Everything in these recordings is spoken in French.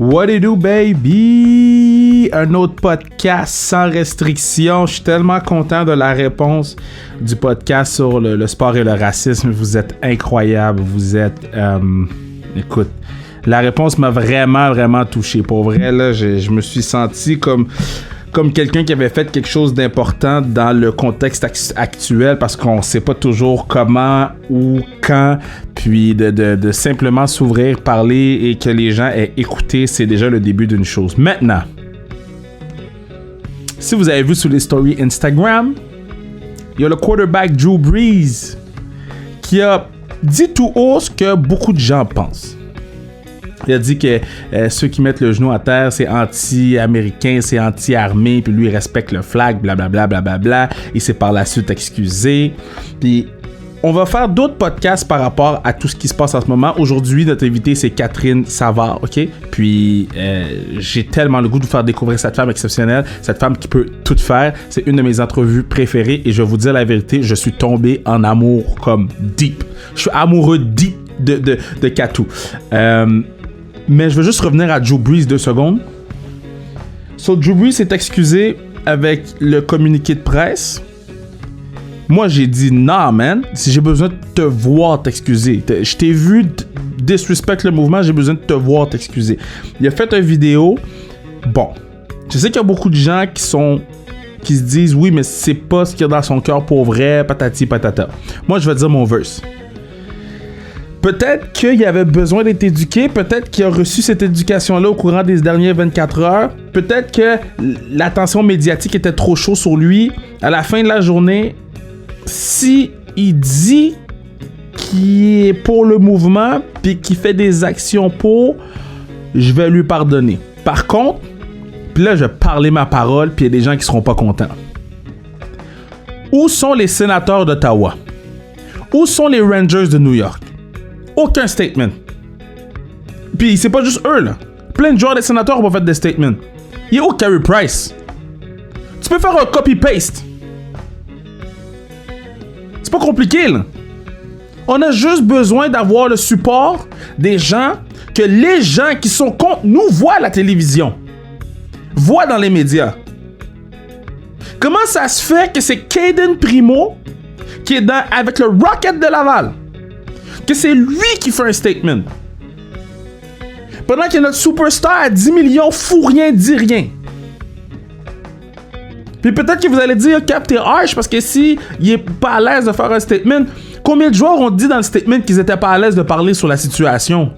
What it do, baby? Un autre podcast sans restriction. Je suis tellement content de la réponse du podcast sur le sport et le racisme. Vous êtes incroyable. Vous êtes... écoute, la réponse m'a vraiment touché. Pour vrai, là, je me suis senti comme quelqu'un qui avait fait quelque chose d'important dans le contexte actuel parce qu'on sait pas toujours comment ou quand, puis de simplement s'ouvrir, parler et que les gens aient écouté, c'est déjà le début d'une chose. Maintenant, si vous avez vu sur les stories Instagram, il y a le quarterback Drew Brees qui a dit tout haut ce que beaucoup de gens pensent. Il a dit que ceux qui mettent le genou à terre, c'est anti-américain, c'est anti-armée, puis lui, il respecte le flag, blablabla. Il s'est par la suite excusé. Puis, on va faire d'autres podcasts par rapport à tout ce qui se passe en ce moment. Aujourd'hui, notre invitée, c'est Catherine Savard, OK? Puis, j'ai tellement le goût de vous faire découvrir cette femme exceptionnelle, cette femme qui peut tout faire. C'est une de mes entrevues préférées et je vais vous dire la vérité, je suis tombé en amour comme deep. Je suis amoureux deep de Katou. Mais je veux juste revenir à Drew Brees 2 secondes. So, Drew Brees s'est excusé avec le communiqué de presse. Moi, j'ai dit, non, man, si j'ai besoin de te voir t'excuser. Je t'ai vu disrespect le mouvement, j'ai besoin de te voir t'excuser. Il a fait une vidéo. Bon, je sais qu'il y a beaucoup de gens qui se disent, oui, mais c'est pas ce qu'il y a dans son cœur pour vrai, patati patata. Moi, je vais dire mon verse. Peut-être qu'il avait besoin d'être éduqué, peut-être qu'il a reçu cette éducation-là au courant des dernières 24 heures, peut-être que l'attention médiatique était trop chaude sur lui. À la fin de la journée, si il dit qu'il est pour le mouvement puis qu'il fait des actions pour, je vais lui pardonner. Par contre, puis là, je vais parler ma parole puis il y a des gens qui seront pas contents. Où sont les sénateurs d'Ottawa? Où sont les Rangers de New York? Aucun statement. Puis c'est pas juste eux là. Plein de joueurs des sénateurs ont pas fait des statements. Il est où Carey Price? Tu peux faire un copy-paste. C'est pas compliqué là. On a juste besoin d'avoir le support des gens, que les gens qui sont contre nous voient à la télévision, voient dans les médias. Comment ça se fait que c'est Caden Primo qui est avec le Rocket de Laval? Que c'est lui qui fait un statement. Pendant que notre superstar à 10 millions fout rien, dit rien. Puis peut-être que vous allez dire, Cap, t'es harsh parce que si il est pas à l'aise de faire un statement, combien de joueurs ont dit dans le statement qu'ils étaient pas à l'aise de parler sur la situation?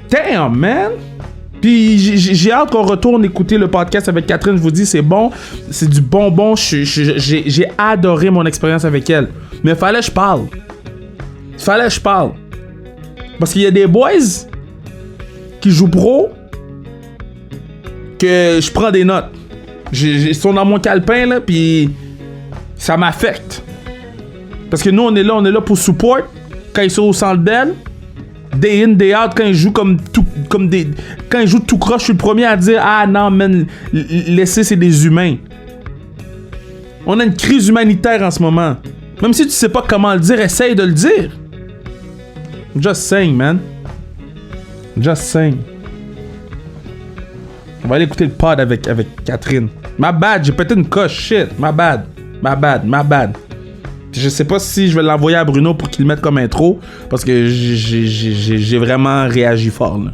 Damn, man! Puis j'ai hâte qu'on retourne écouter le podcast avec Catherine. Je vous dis, c'est bon. C'est du bonbon. J'ai adoré mon expérience avec elle. Mais fallait que je parle. Parce qu'il y a des boys qui jouent pro que je prends des notes. Ils sont dans mon calepin, là, puis ça m'affecte. Parce que nous, on est là pour support. Quand ils sont au centre d'aile, day in, day out, quand ils jouent quand ils jouent tout croche, je suis le premier à dire, ah non, man, laissez, c'est des humains. On a une crise humanitaire en ce moment. Même si tu sais pas comment le dire, essaye de le dire. Just saying, man. Just saying. On va aller écouter le pod avec Catherine. My bad, j'ai pété une coche, shit. My bad. Je sais pas si je vais l'envoyer à Bruno pour qu'il le mette comme intro, parce que j'ai vraiment réagi fort, là.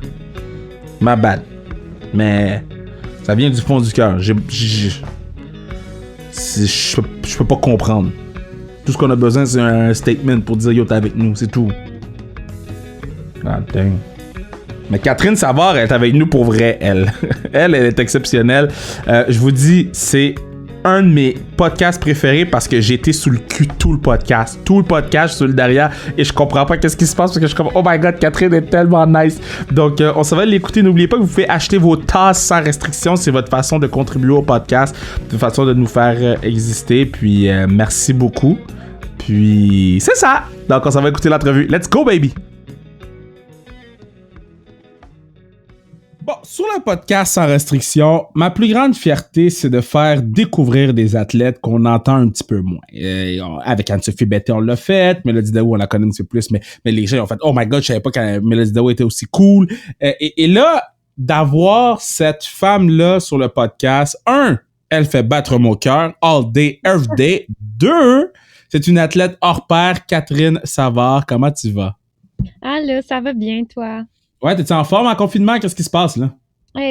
My bad. Mais ça vient du fond du cœur. Je peux pas comprendre. Tout ce qu'on a besoin, c'est un statement pour dire yo, t'es avec nous, c'est tout. God dang. Mais Catherine Savard, elle est avec nous pour vrai, elle. Elle est exceptionnelle. Je vous dis, c'est un de mes podcasts préférés parce que j'ai été sous le cul tout le podcast. Tout le podcast, je suis sur le derrière et je comprends pas qu'est-ce qui se passe parce que je suis comme, oh my god, Catherine est tellement nice. Donc, on s'en va l'écouter. N'oubliez pas que vous pouvez acheter vos tasses sans restriction. C'est votre façon de contribuer au podcast, de façon de nous faire exister. Puis, merci beaucoup. Puis, c'est ça. Donc, on s'en va écouter l'entrevue. Let's go, baby! Bon, sur le podcast Sans restriction, ma plus grande fierté, c'est de faire découvrir des athlètes qu'on entend un petit peu moins. Avec Anne-Sophie Betté, on l'a fait. Mélodie Daou, on la connaît un petit peu plus, mais les gens ont fait « Oh my God, je savais pas que Mélodie Daou était aussi cool. » Et là, d'avoir cette femme-là sur le podcast, elle fait battre mon cœur all day, every day. 2, c'est une athlète hors pair, Catherine Savard. Comment tu vas? Allô, ça va bien, toi? Ouais, t'es-tu en forme en confinement? Qu'est-ce qui se passe, là?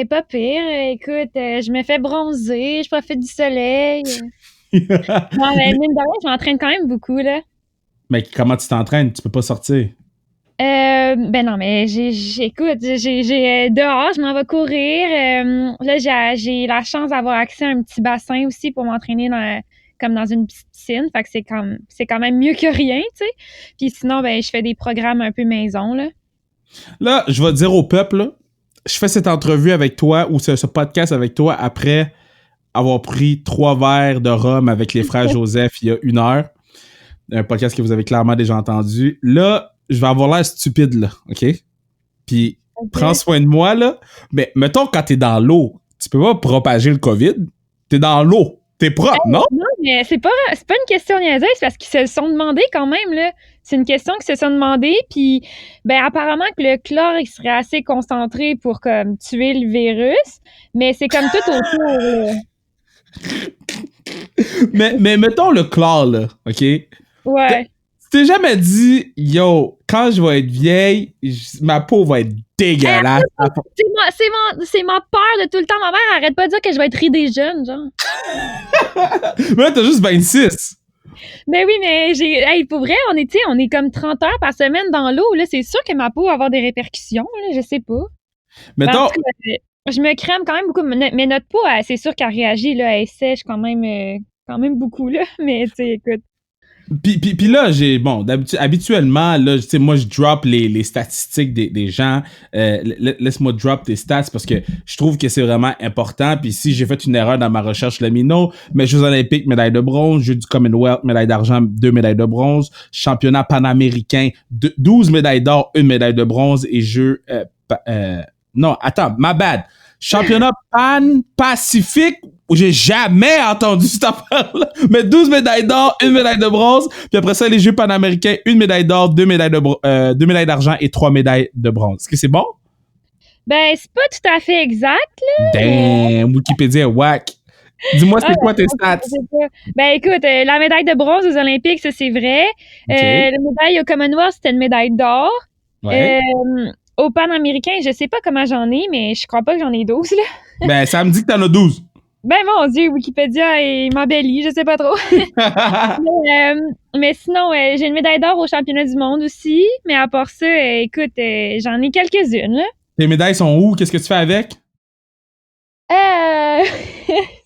Pas pire. Écoute, je me fais bronzer, je profite du soleil. Non, mais mine de rien, je m'entraîne quand même beaucoup, là. Mais comment tu t'entraînes? Tu peux pas sortir. Ben non, mais écoute, dehors, je m'en vais courir. Là, j'ai la chance d'avoir accès à un petit bassin aussi pour m'entraîner comme dans une petite piscine. Fait que c'est quand même mieux que rien, tu sais. Puis sinon, ben, je fais des programmes un peu maison, là. Là, je vais dire au peuple, là, je fais cette entrevue avec toi ou ce podcast avec toi après avoir pris 3 verres de rhum avec les frères Joseph il y a 1 heure. Un podcast que vous avez clairement déjà entendu. Là, je vais avoir l'air stupide, là, OK? Puis, prends soin de moi, là. Mais mettons, quand t'es dans l'eau, tu peux pas propager le COVID. T'es dans l'eau. T'es propre, non? Non, mais c'est pas une question niaiseuse, c'est parce qu'ils se le sont demandé quand même, là. C'est une question qu'ils se sont demandé, puis ben apparemment que le chlore, il serait assez concentré pour comme tuer le virus, mais c'est comme tout autour, là. mais mettons le chlore, là, OK? Ouais. Tu t'es jamais dit, yo, quand je vais être vieille, ma peau va être dégueulasse. C'est ma peur de tout le temps. Ma mère arrête pas de dire que je vais être ridée jeune, genre. Mais là, t'as juste 26. Mais oui, mais pour vrai, on est comme 30 heures par semaine dans l'eau, là. C'est sûr que ma peau va avoir des répercussions, là. Je sais pas. Mettons. Je me crème quand même beaucoup, mais notre peau, c'est sûr qu'elle réagit, là. Elle sèche quand même beaucoup, là. Mais, tu sais, écoute. Puis là, habituellement, là, tu sais, moi, je drop les statistiques des gens. Laisse-moi drop tes stats parce que je trouve que c'est vraiment important. Puis si j'ai fait une erreur dans ma recherche, let me know. Mais Jeux olympiques, médaille de bronze. Jeux du Commonwealth, médaille d'argent, 2 médailles de bronze. Championnat panaméricain, 12 médailles d'or, 1 médaille de bronze. Et Jeux... non, attends, my bad. Championnat pan-pacifique, où j'ai jamais entendu cette affaire-là. Mais 12 médailles d'or, 1 médaille de bronze. Puis après ça, les Jeux panaméricains, 1 médaille d'or, 2 médailles d'argent et 3 médailles de bronze. Est-ce que c'est bon? Ben, c'est pas tout à fait exact, là. Damn, Wikipédia est whack. Dis-moi, c'est quoi tes stats? Ben, écoute, la médaille de bronze aux Olympiques, ça, c'est vrai. Okay. La médaille au Commonwealth, c'était une médaille d'or. Ouais. Au Panaméricain, je sais pas comment j'en ai, mais je crois pas que j'en ai 12, là. Ben, ça me dit que t'en as 12. Ben, mon Dieu, Wikipédia m'embellit, je sais pas trop. mais sinon, j'ai une médaille d'or au championnat du monde aussi. Mais à part ça, écoute, j'en ai quelques-unes, là. Tes médailles sont où? Qu'est-ce que tu fais avec?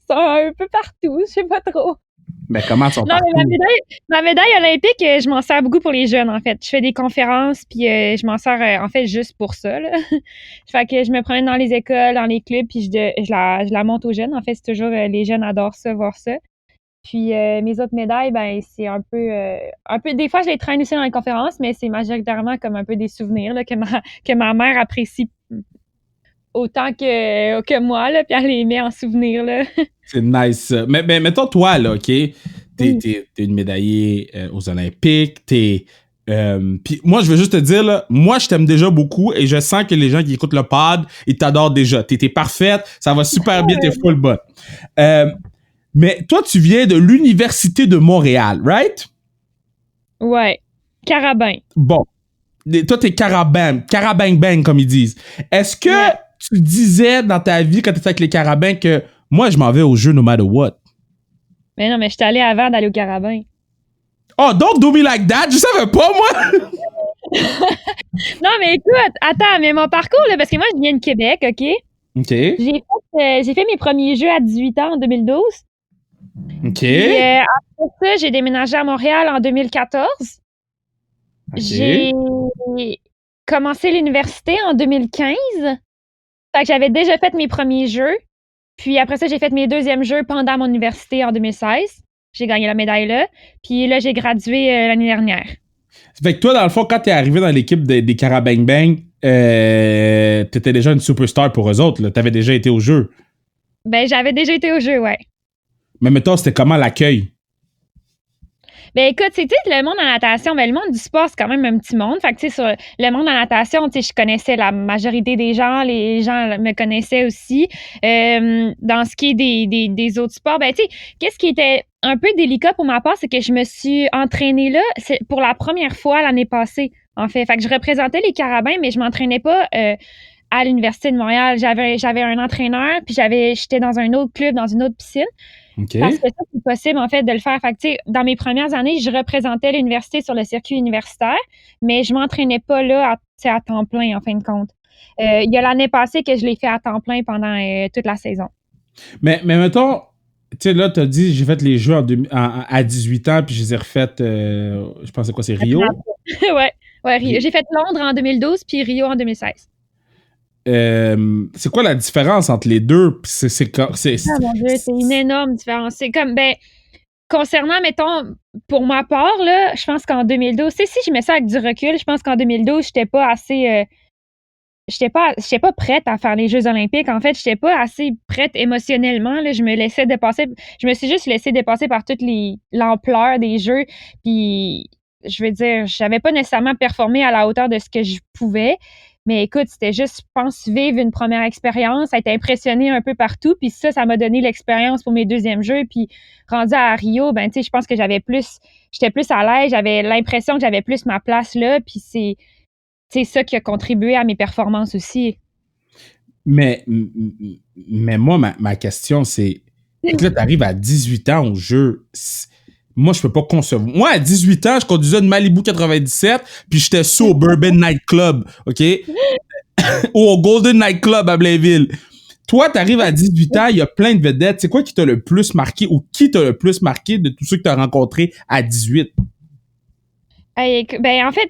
Sont un peu partout, je sais pas trop. Ben, comment sont partout? Non, mais ma médaille olympique, je m'en sers beaucoup pour les jeunes, en fait. Je fais des conférences, puis je m'en sers, en fait, juste pour ça, là. Fait que je me promène dans les écoles, dans les clubs, puis je la montre aux jeunes. En fait, c'est toujours, les jeunes adorent ça, voir ça. Puis mes autres médailles, ben, c'est un peu... Des fois, je les traîne aussi dans les conférences, mais c'est majoritairement comme un peu des souvenirs, là, que ma mère apprécie autant que moi, là, puis elle les met en souvenir, là. C'est nice. Mais mettons, toi, là, OK? T'es une médaillée aux Olympiques, puis moi, je veux juste te dire, là, moi, je t'aime déjà beaucoup et je sens que les gens qui écoutent le pod, ils t'adorent déjà. T'es parfaite, ça va super bien, t'es full bonne. Mais toi, tu viens de l'Université de Montréal, right? Ouais. Carabin. Bon. Toi, t'es carabang-bang, comme ils disent. Est-ce que tu disais dans ta vie, quand t'étais avec les carabins, que moi, je m'en vais au jeu no matter what? Mais non, mais je suis allée avant d'aller au carabin. Oh, don't do me like that! Je savais pas, moi! Non, mais écoute, attends, mais mon parcours, là, parce que moi, je viens de Québec, OK? OK. J'ai fait mes premiers jeux à 18 ans en 2012. OK. Puis, après ça, j'ai déménagé à Montréal en 2014. Okay. J'ai commencé l'université en 2015. Fait que j'avais déjà fait mes premiers jeux. Puis après ça, j'ai fait mes deuxièmes jeux pendant mon université en 2016. J'ai gagné la médaille là. Puis là, j'ai gradué l'année dernière. Fait que toi, dans le fond, quand t'es arrivé dans l'équipe des Carabang Bang, t'étais déjà une superstar pour eux autres, là. T'avais déjà été au jeu. Ben, j'avais déjà été au jeu, ouais. Mais mettons, c'était comment l'accueil? Ben écoute, tu sais, le monde en natation, ben le monde du sport, c'est quand même un petit monde. Fait que tu sais, sur le monde en natation, tu sais, je connaissais la majorité des gens, les gens me connaissaient aussi. Dans ce qui est des autres sports, ben tu sais, qu'est-ce qui était un peu délicat pour ma part, c'est que je me suis entraînée là, c'est pour la première fois l'année passée, en fait. Fait que je représentais les Carabins, mais je m'entraînais pas à l'Université de Montréal. J'avais un entraîneur, puis j'étais dans un autre club, dans une autre piscine. OK. Parce que ça, c'est possible, en fait, de le faire. Fait que, tu sais, dans mes premières années, je représentais l'université sur le circuit universitaire, mais je m'entraînais pas là, à temps plein, en fin de compte. Il y a l'année passée que je l'ai fait à temps plein pendant toute la saison. Mais mettons, tu sais, là, t'as dit, j'ai fait les jeux à 18 ans, puis je les ai refaites, je pense, c'est quoi, c'est Rio? ouais, Rio. J'ai fait Londres en 2012, puis Rio en 2016. C'est quoi la différence entre les deux? Ah mon Dieu, c'est une énorme différence. C'est comme, ben, concernant, mettons, pour ma part, là, je pense qu'en 2012, tu sais, si je mets ça avec du recul, je pense qu'en 2012, j'étais pas assez. J'étais pas prête à faire les Jeux olympiques. En fait, j'étais pas assez prête émotionnellement. Là. Je me suis juste laissée dépasser par toute l'ampleur des Jeux. Puis, je veux dire, j'avais pas nécessairement performé à la hauteur de ce que je pouvais. Mais écoute, c'était juste, je pense, vivre une première expérience, être impressionnée un peu partout. Puis ça m'a donné l'expérience pour mes deuxièmes Jeux. Puis, rendu à Rio, ben, tu sais, je pense que j'étais plus à l'aise. J'avais l'impression que j'avais plus ma place là. Puis c'est ça qui a contribué à mes performances aussi. Mais moi, ma question, c'est que là, t'arrives à 18 ans au jeu. Moi, je peux pas concevoir. Moi, à 18 ans, je conduisais une Malibu 97, puis j'étais sous au Bourbon Nightclub, OK? Ou au Golden Nightclub à Blainville. Toi, t'arrives à 18 ans, il y a plein de vedettes. C'est quoi qui t'a le plus marqué ou qui t'a le plus marqué de tous ceux que t'as rencontrés à 18? Ben, en fait,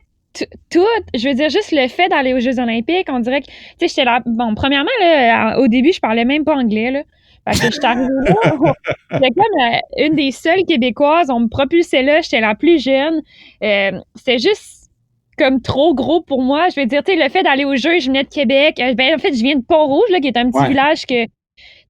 tout, je veux dire, juste le fait d'aller aux Jeux olympiques, on dirait que, tu sais, j'étais là, bon, premièrement, là, au début, je parlais même pas anglais, là. Fait que j'étais arrivée là, j'étais comme une des seules Québécoises, on me propulsait là, j'étais la plus jeune. C'était juste comme trop gros pour moi. Je veux dire, tu sais, le fait d'aller aux Jeux, je venais de Québec. Ben, en fait, je viens de Pont-Rouge, là, qui est un petit village que, tu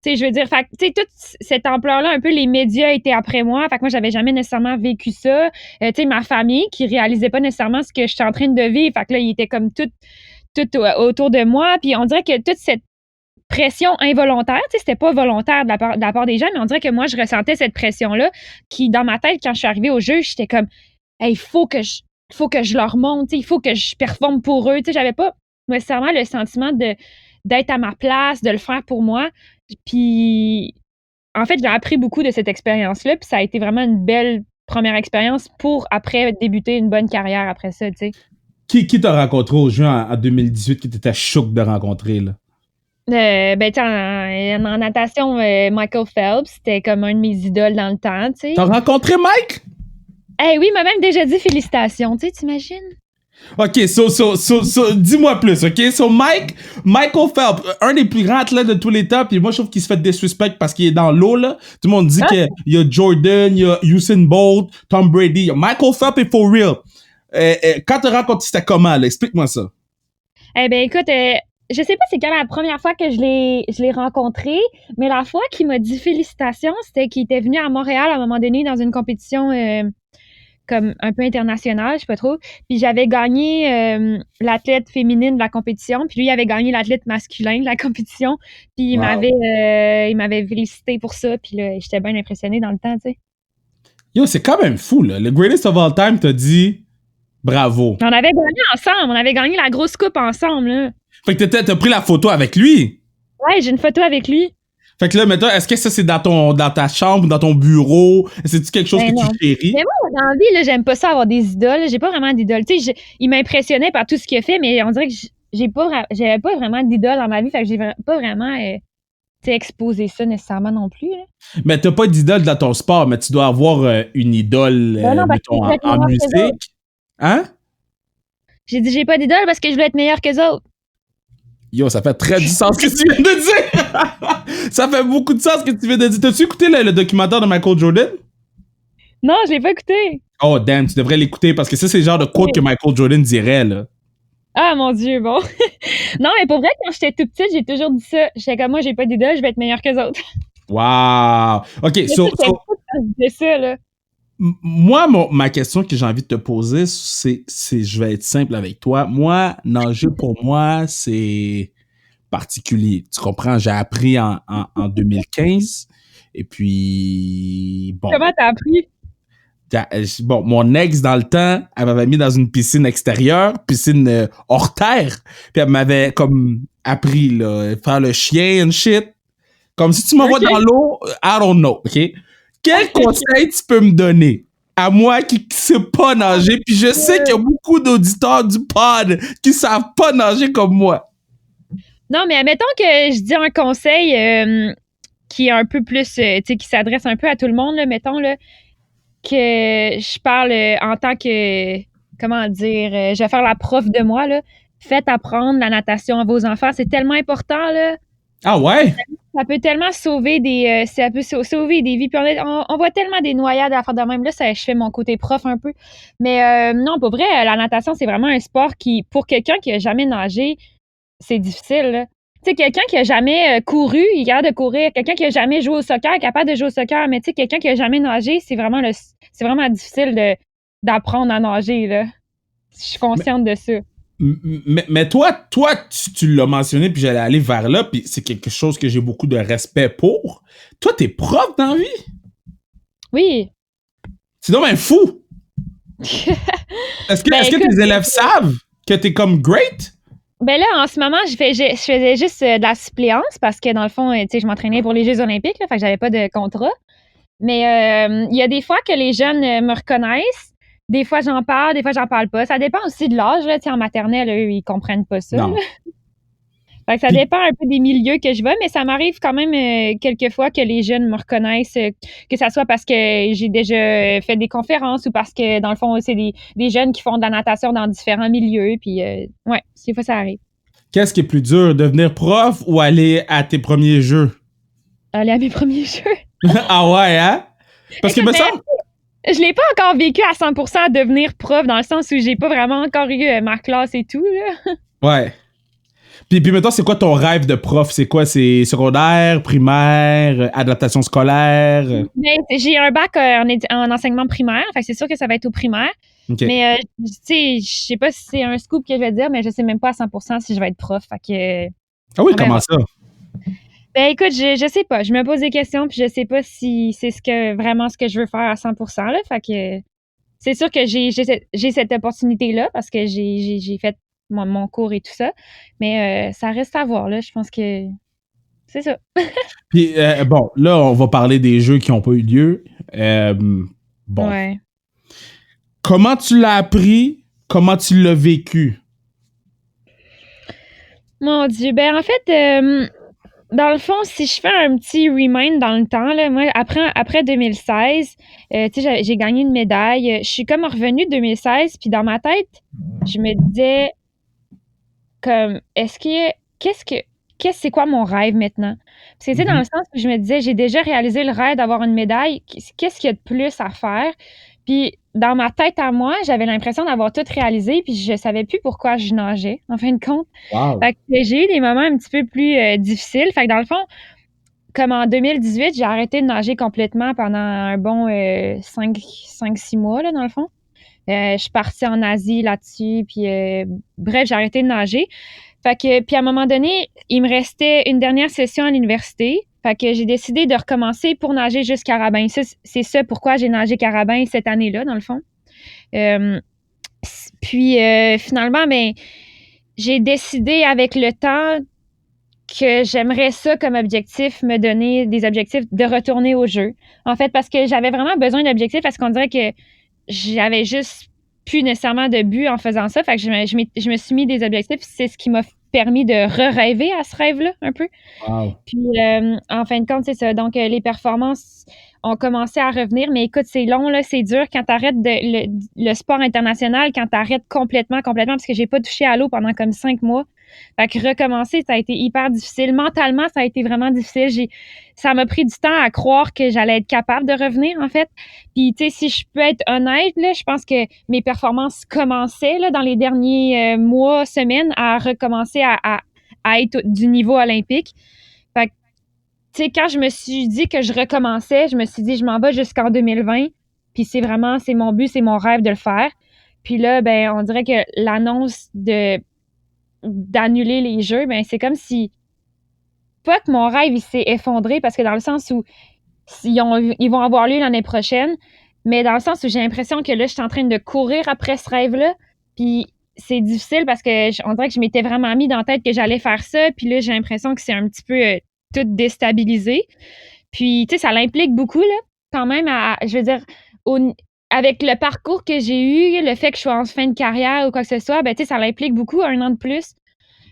sais, je veux dire, fait tu sais, toute cette ampleur-là, un peu, les médias étaient après moi. Fait que moi, j'avais jamais nécessairement vécu ça. Tu sais, ma famille, qui réalisait pas nécessairement ce que j'étais en train de vivre. Fait que là, ils étaient comme tout autour de moi. Puis on dirait que toute cette pression involontaire, tu sais, c'était pas volontaire de la part des gens, mais on dirait que moi, je ressentais cette pression-là qui, dans ma tête, quand je suis arrivée au jeu, j'étais comme, hey, il faut que je leur montre, tu sais, il faut que je performe pour eux. Tu sais, j'avais pas nécessairement le sentiment d'être à ma place, de le faire pour moi. Puis, en fait, j'ai appris beaucoup de cette expérience-là, puis ça a été vraiment une belle première expérience pour après débuter une bonne carrière après ça, tu sais. Qui t'a rencontré au jeu en 2018 qui t'étais choqué de rencontrer, là? Ben, tu en natation, Michael Phelps, c'était comme un de mes idoles dans le temps, tu sais. T'as rencontré Mike? Oui, il m'a même déjà dit félicitations, tu sais, t'imagines? OK, dis-moi plus, OK? Michael Phelps, un des plus grands athlètes de tous les temps, puis moi, je trouve qu'il se fait disrespect parce qu'il est dans l'eau, là. Tout le monde dit qu'il y a Jordan, il y a Usain Bolt, Tom Brady. Michael Phelps est for real. Quand t'as rencontré, c'était comment, là? Explique-moi ça. Ben, écoute, je sais pas c'est quand la première fois que je l'ai rencontré, mais la fois qu'il m'a dit félicitations, c'était qu'il était venu à Montréal à un moment donné dans une compétition comme un peu internationale, je sais pas trop. Puis j'avais gagné l'athlète féminine de la compétition, puis lui il avait gagné l'athlète masculin de la compétition. Puis il m'avait félicité pour ça, puis là j'étais bien impressionnée dans le temps, tu sais. Yo, c'est quand même fou, là. Le greatest of all time t'a dit bravo. On avait gagné ensemble, on avait gagné la grosse coupe ensemble, là. Fait que t'as pris la photo avec lui? Ouais, j'ai une photo avec lui. Fait que là, maintenant, est-ce que ça, c'est dans ta chambre, dans ton bureau? C'est-tu quelque chose que tu chéris? Mais moi, dans la vie, là, j'aime pas ça avoir des idoles. J'ai pas vraiment d'idoles. Tu sais, il m'impressionnait par tout ce qu'il a fait, mais on dirait que j'avais pas vraiment d'idole dans ma vie. Fait que j'ai pas vraiment exposé ça nécessairement non plus. Là. Mais t'as pas d'idole dans ton sport, mais tu dois avoir une idole, mettons, en musique. Hein? J'ai dit j'ai pas d'idole parce que je voulais être meilleure qu'eux autres. Yo, ça fait très du sens ce que tu viens de dire! Ça fait beaucoup de sens ce que tu viens de dire. T'as-tu écouté le documentaire de Michael Jordan? Non, je l'ai pas écouté. Oh, damn, tu devrais l'écouter parce que ça, c'est le genre de quote que Michael Jordan dirait, là. Ah, mon Dieu, bon. Non, mais pour vrai, quand j'étais tout petite, j'ai toujours dit ça. J'étais comme, moi, j'ai pas d'idole, je vais être meilleure qu'eux autres. Wow! OK, Mais ça, j'étais petite quand je disais ça, là. moi, ma question que j'ai envie de te poser, je vais être simple avec toi. Moi, nager pour moi, c'est particulier. Tu comprends? J'ai appris en 2015. Et puis, bon, Comment t'as appris? bon, mon ex, dans le temps, elle m'avait mis dans une piscine extérieure, piscine hors terre. Puis elle m'avait comme appris, là, faire le chien and shit. Comme si tu m'envoies OK. dans l'eau, I don't know, OK? Quel conseil tu peux me donner à moi qui ne sais pas nager? Puis je sais qu'il y a beaucoup d'auditeurs du pod qui savent pas nager comme moi. Non, mais admettons que je dis un conseil qui est un peu plus, tu sais, qui s'adresse un peu à tout le monde, là, mettons, là, que je parle en tant que, comment dire, je vais faire la prof de moi, là. Faites apprendre la natation à vos enfants. C'est tellement important, là. Ah ouais? Ça peut tellement sauver ça peut sauver des vies. Puis on voit tellement des noyades à faire de même. Là, ça, je fais mon côté prof un peu. Mais non, pour vrai, la natation, c'est vraiment un sport qui, pour quelqu'un qui a jamais nagé, c'est difficile, là. Tu sais, quelqu'un qui a jamais couru, il est capable de courir. Quelqu'un qui a jamais joué au soccer, est capable de jouer au soccer. Mais tu sais, quelqu'un qui a jamais nagé, c'est vraiment difficile d'apprendre à nager, là. Je suis consciente de ça. Mais toi, tu l'as mentionné, puis j'allais aller vers là, puis c'est quelque chose que j'ai beaucoup de respect pour. Toi, t'es prof dans la vie? Oui. C'est donc un fou! Est-ce que, Ben, est-ce que écoute, tes élèves savent que t'es comme great? ben là, en ce moment, je faisais juste de la suppléance parce que dans le fond, tu sais, je m'entraînais pour les Jeux olympiques, là, fait que j'avais pas de contrat. Mais il y a des fois que les jeunes me reconnaissent. Des fois, j'en parle, des fois, j'en parle pas. Ça dépend aussi de l'âge, là. Tu sais, en maternelle, eux, ils comprennent pas ça, là. Non. Fait que ça Puis, dépend un peu des milieux que je vais, mais ça m'arrive quand même quelques fois que les jeunes me reconnaissent, que ça soit parce que j'ai déjà fait des conférences ou parce que, dans le fond, c'est des jeunes qui font de la natation dans différents milieux. Puis, ouais, des fois, ça arrive. qu'est-ce qui est plus dur, devenir prof ou aller à tes premiers jeux? Aller à mes premiers jeux. Ah ouais, hein? Parce que Écoute, me semble. je l'ai pas encore vécu à 100% à devenir prof, dans le sens où j'ai pas vraiment encore eu ma classe et tout, là. Ouais. Puis maintenant, c'est quoi ton rêve de prof? C'est quoi? C'est secondaire, primaire, adaptation scolaire? Mais j'ai un bac en enseignement primaire, fait que c'est sûr que ça va être au primaire. OK. Mais, tu sais, je sais pas si c'est un scoop que je vais dire, mais je sais même pas à 100% si je vais être prof. Fait que, Ah oui, on comment verra. ça? Ben, écoute, je sais pas. Je me pose des questions, puis je sais pas si c'est vraiment ce que je veux faire à 100%, là. Fait que, c'est sûr que j'ai cette opportunité-là parce que j'ai fait mon cours et tout ça. Mais, ça reste à voir, là. Je pense que c'est ça. Puis, bon, là, on va parler des jeux qui n'ont pas eu lieu. Bon. Ouais. Comment tu l'as appris? Comment tu l'as vécu? Mon Dieu. Ben, en fait, dans le fond, si je fais un petit remind dans le temps, là, moi, après 2016, tu sais, j'ai gagné une médaille. Je suis comme revenue de 2016, puis dans ma tête, je me disais comme, c'est quoi mon rêve maintenant? Parce que, tu sais, dans le sens où je me disais, j'ai déjà réalisé le rêve d'avoir une médaille. Qu'est-ce qu'il y a de plus à faire? Puis, dans ma tête à moi, j'avais l'impression d'avoir tout réalisé, puis je savais plus pourquoi je nageais, en fin de compte. Wow. Fait que j'ai eu des moments un petit peu plus difficiles. Fait que dans le fond, comme en 2018, j'ai arrêté de nager complètement pendant un bon 5-6 mois, là, dans le fond. Je suis partie en Asie là-dessus, puis bref, j'ai arrêté de nager. Fait que, puis à un moment donné, il me restait une dernière session à l'université. Fait que j'ai décidé de recommencer pour nager juste carabin. C'est ça pourquoi j'ai nagé carabin cette année-là, dans le fond. Puis finalement, ben, j'ai décidé avec le temps que j'aimerais ça comme objectif, me donner des objectifs de retourner au jeu. En fait, parce que j'avais vraiment besoin d'objectifs parce qu'on dirait que j'avais juste plus nécessairement de but en faisant ça. Fait que je me suis mis des objectifs. C'est ce qui m'a permis de re-rêver à ce rêve-là, un peu. Wow. Puis, en fin de compte, c'est ça. Donc, les performances ont commencé à revenir. Mais écoute, c'est long, là, c'est dur quand t'arrêtes le sport international, quand t'arrêtes complètement, parce que j'ai pas touché à l'eau pendant comme 5 mois. Fait que recommencer, ça a été hyper difficile. Mentalement, ça a été vraiment difficile. Ça m'a pris du temps à croire que j'allais être capable de revenir, en fait. Puis, tu sais, si je peux être honnête, là, je pense que mes performances commençaient, là, dans les derniers mois, semaines, à recommencer à être du niveau olympique. Fait que, tu sais, quand je me suis dit que je recommençais, je me suis dit, je m'en vais jusqu'en 2020. Puis c'est mon but, c'est mon rêve de le faire. Puis là, ben, on dirait que l'annonce d'annuler les Jeux, ben, c'est comme si, pas que mon rêve, il s'est effondré, parce que dans le sens où ils vont avoir lieu l'année prochaine, mais dans le sens où j'ai l'impression que là, je suis en train de courir après ce rêve-là. Puis c'est difficile parce que on dirait que je m'étais vraiment mis dans la tête que j'allais faire ça. Puis là, j'ai l'impression que c'est un petit peu tout déstabilisé. Puis, tu sais, ça l'implique beaucoup, là, quand même, je veux dire, avec le parcours que j'ai eu, le fait que je sois en fin de carrière ou quoi que ce soit, ben, tu sais, ça l'implique beaucoup, 1 an de plus.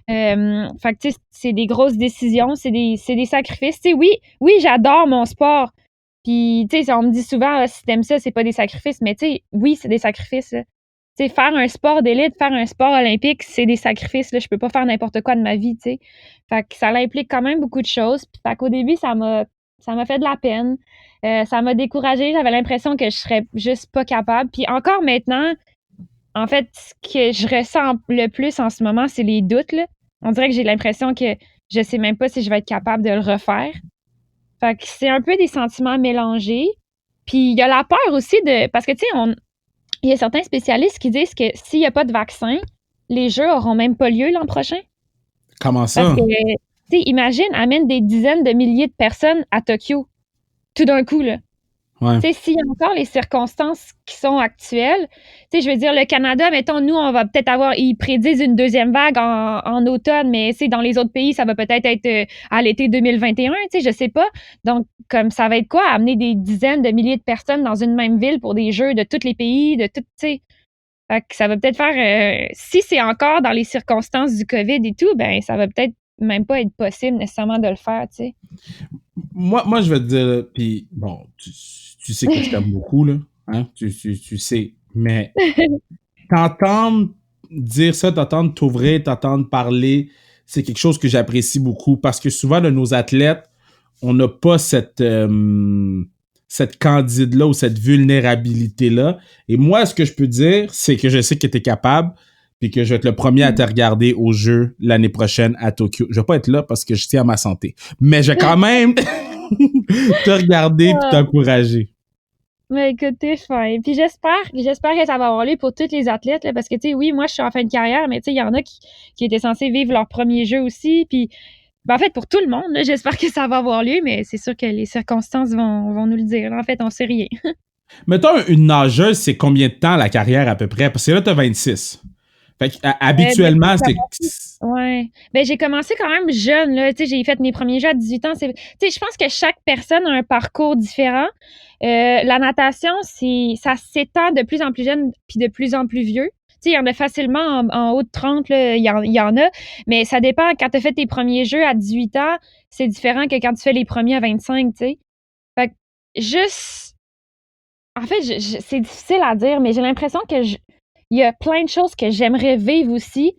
Fait que, tu sais, c'est des grosses décisions, c'est des sacrifices. Tu sais, oui, j'adore mon sport. Puis, tu sais, on me dit souvent, si t'aimes ça, c'est pas des sacrifices. Mais, tu sais, oui, c'est des sacrifices, là. Tu sais, faire un sport d'élite, faire un sport olympique, c'est des sacrifices, là. Je peux pas faire n'importe quoi de ma vie, tu sais. Fait que ça l'implique quand même beaucoup de choses. Puis, fait qu'au début, ça m'a fait de la peine. Ça m'a découragée. J'avais l'impression que je serais juste pas capable. Puis encore maintenant, en fait, ce que je ressens le plus en ce moment, c'est les doutes, là. On dirait que j'ai l'impression que je sais même pas si je vais être capable de le refaire. Fait que c'est un peu des sentiments mélangés. Puis il y a la peur aussi parce que, tu sais, il y a certains spécialistes qui disent que s'il n'y a pas de vaccin, les Jeux auront même pas lieu l'an prochain. Comment ça? Parce que, tu sais, imagine, amène des dizaines de milliers de personnes à Tokyo, tout d'un coup, là. Ouais. Tu sais, s'il y a encore les circonstances qui sont actuelles, tu sais, je veux dire, le Canada, mettons, nous, on va peut-être ils prédisent une deuxième vague en automne, mais, tu sais, dans les autres pays, ça va peut-être être à l'été 2021, tu sais, je sais pas. Donc, comme ça va être quoi, amener des dizaines de milliers de personnes dans une même ville pour des Jeux de tous les pays, de tout, tu sais. Fait que ça va peut-être faire, si c'est encore dans les circonstances du COVID et tout, ben, ça va peut-être même pas être possible nécessairement de le faire, tu sais. Moi, je vais te dire, puis bon, tu sais que je t'aime beaucoup, là, hein, tu sais, mais t'entendre dire ça, t'entendre t'ouvrir, t'entendre parler, c'est quelque chose que j'apprécie beaucoup, parce que souvent, de nos athlètes, on n'a pas cette candide-là ou cette vulnérabilité-là. Et moi, ce que je peux dire, c'est que je sais que t'es capable, puis que je vais être le premier à te regarder aux Jeux l'année prochaine à Tokyo. Je vais pas être là parce que je tiens à ma santé. Mais je vais quand même te regarder et t'encourager. Mais écoute, t'es fin. Puis j'espère que ça va avoir lieu pour tous les athlètes, là, parce que, tu sais, oui, moi, je suis en fin de carrière, mais tu sais, il y en a qui étaient censés vivre leur premier jeu aussi. Puis, ben, en fait, pour tout le monde, là, j'espère que ça va avoir lieu, mais c'est sûr que les circonstances vont nous le dire. En fait, on sait rien. Mettons, une nageuse, c'est combien de temps la carrière à peu près? Parce que là, t'as 26. Fait que, habituellement, c'est... Ouais. Ben, j'ai commencé quand même jeune, là. Tu sais, j'ai fait mes premiers jeux à 18 ans. Tu sais, je pense que chaque personne a un parcours différent. La natation, ça s'étend de plus en plus jeune puis de plus en plus vieux. Tu sais, il y en a facilement en haut de 30, là, il y en a. Mais ça dépend. Quand tu as fait tes premiers jeux à 18 ans, c'est différent que quand tu fais les premiers à 25, tu sais. Fait que juste... En fait, c'est difficile à dire, mais j'ai l'impression que il y a plein de choses que j'aimerais vivre aussi.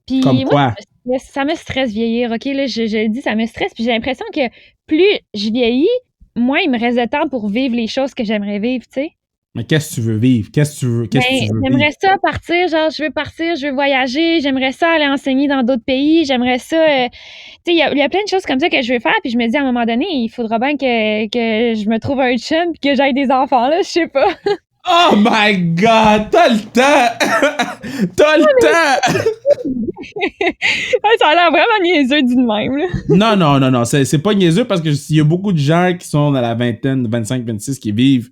Puis comme quoi? moi, ça me stresse vieillir, OK? Là, je le dis, ça me stresse. Puis j'ai l'impression que plus je vieillis, moins il me reste de temps pour vivre les choses que j'aimerais vivre, tu sais. Mais qu'est-ce que tu veux vivre? Qu'est-ce que tu veux J'aimerais ça partir, genre, je veux voyager, j'aimerais ça aller enseigner dans d'autres pays, j'aimerais ça... tu sais, il y a plein de choses comme ça que je veux faire, puis je me dis, à un moment donné, il faudra bien que je me trouve un chum puis que j'aille des enfants, là, je sais pas. Oh my God! T'as le temps! T'as le temps! Ça a l'air vraiment niaiseux d'une même, là. Non. C'est pas niaiseux parce que il y a beaucoup de gens qui sont dans la vingtaine, 25, 26 qui vivent.